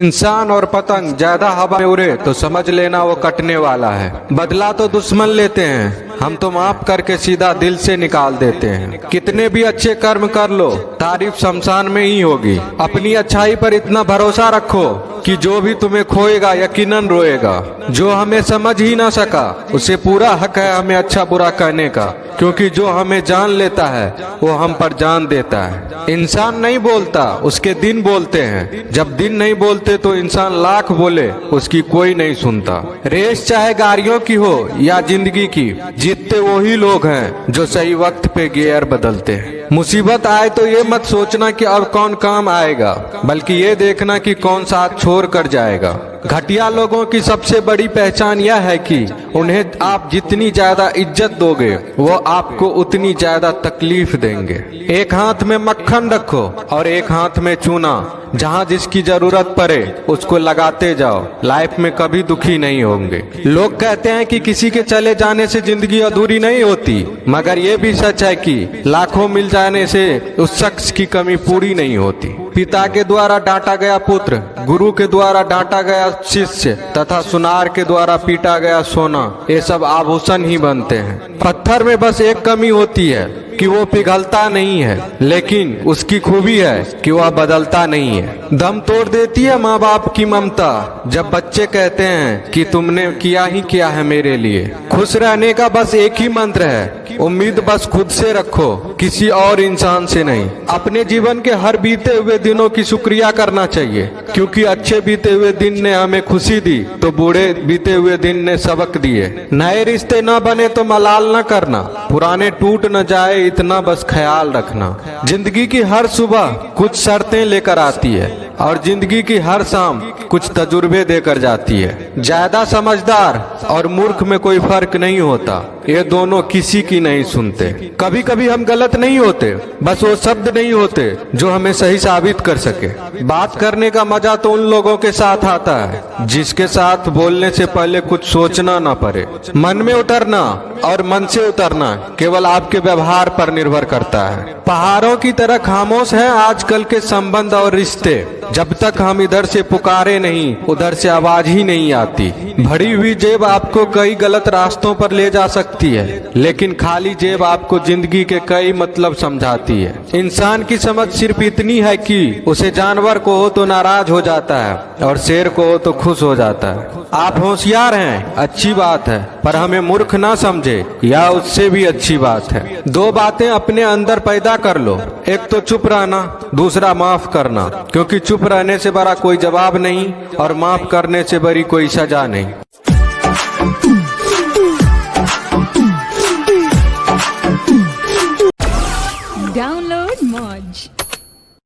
इंसान और पतंग ज्यादा हवा में उड़े तो समझ लेना वो कटने वाला है। बदला तो दुश्मन लेते हैं, हम तो माफ करके सीधा दिल से निकाल देते हैं। कितने भी अच्छे कर्म कर लो, तारीफ शमशान में ही होगी। अपनी अच्छाई पर इतना भरोसा रखो कि जो भी तुम्हें खोएगा यकीनन रोएगा। जो हमें समझ ही ना सका उसे पूरा हक है हमें अच्छा बुरा कहने का, क्योंकि जो हमें जान लेता है वो हम पर जान देता है। इंसान नहीं बोलता, उसके दिन बोलते हैं। जब दिन नहीं बोलते तो इंसान लाख बोले उसकी कोई नहीं सुनता। रेस चाहे गाड़ियों की हो या जिंदगी की, जीतते वही लोग हैं जो सही वक्त पे गियर बदलते हैं। मुसीबत आए तो ये मत सोचना कि अब कौन काम आएगा, बल्कि ये देखना कि कौन साथ छोड़ कर जाएगा। घटिया लोगों की सबसे बड़ी पहचान यह है कि उन्हें आप जितनी ज्यादा इज्जत दोगे वो आपको उतनी ज्यादा तकलीफ देंगे। एक हाथ में मक्खन रखो और एक हाथ में चूना। जहाँ जिसकी जरूरत पड़े उसको लगाते जाओ, लाइफ में कभी दुखी नहीं होंगे। लोग कहते हैं कि किसी के चले जाने से जिंदगी अधूरी नहीं होती, मगर ये भी सच है कि लाखों मिल जाने से उस शख्स की कमी पूरी नहीं होती। पिता के द्वारा डांटा गया पुत्र, गुरु के द्वारा डांटा गया शिष्य तथा सुनार के द्वारा पीटा गया सोना, ये सब आभूषण ही बनते हैं। पत्थर में बस एक कमी होती है कि वो पिघलता नहीं है, लेकिन उसकी खूबी है कि वह बदलता नहीं है। दम तोड़ देती है माँ बाप की ममता जब बच्चे कहते हैं कि तुमने किया ही क्या है मेरे लिए। खुश रहने का बस एक ही मंत्र है, उम्मीद बस खुद से रखो, किसी और इंसान से नहीं। अपने जीवन के हर बीते हुए दिनों की शुक्रिया करना चाहिए, क्योंकि अच्छे बीते हुए दिन ने हमें खुशी दी तो बूढ़े बीते हुए दिन ने सबक दिए। नए रिश्ते न बने तो मलाल न करना, पुराने टूट न जाए इतना बस ख्याल रखना। जिंदगी की हर सुबह कुछ शर्तें लेकर आती है और जिंदगी की हर शाम कुछ तजुर्बे देकर जाती है। ज्यादा समझदार और मूर्ख में कोई फर्क नहीं होता, ये दोनों किसी की नहीं सुनते। कभी कभी हम गलत नहीं होते, बस वो शब्द नहीं होते जो हमें सही साबित कर सके। बात करने का मजा तो उन लोगों के साथ आता है जिसके साथ बोलने से पहले कुछ सोचना ना पड़े। मन में उतरना और मन से उतरना केवल आपके व्यवहार पर निर्भर करता है। पहाड़ों की तरह खामोश है आजकल के संबंध और रिश्ते। जब तक हम इधर से पुकारे नहीं उधर से आवाज ही नहीं आती। भरी हुई जेब आपको कई गलत रास्तों पर ले जा सकती है, लेकिन खाली जेब आपको जिंदगी के कई मतलब समझाती है। इंसान की समझ सिर्फ इतनी है कि उसे जानवर को हो तो नाराज हो जाता है और शेर को हो तो खुश हो जाता है। आप होशियार हैं, अच्छी बात है, पर हमें मूर्ख ना समझे, या उससे भी अच्छी बात है। दो बातें अपने अंदर पैदा कर लो, एक तो चुप रहना, दूसरा माफ करना, क्योंकि चुप रहने से बड़ा कोई जवाब नहीं और माफ करने से बड़ी कोई सजा नहीं। Download Moj.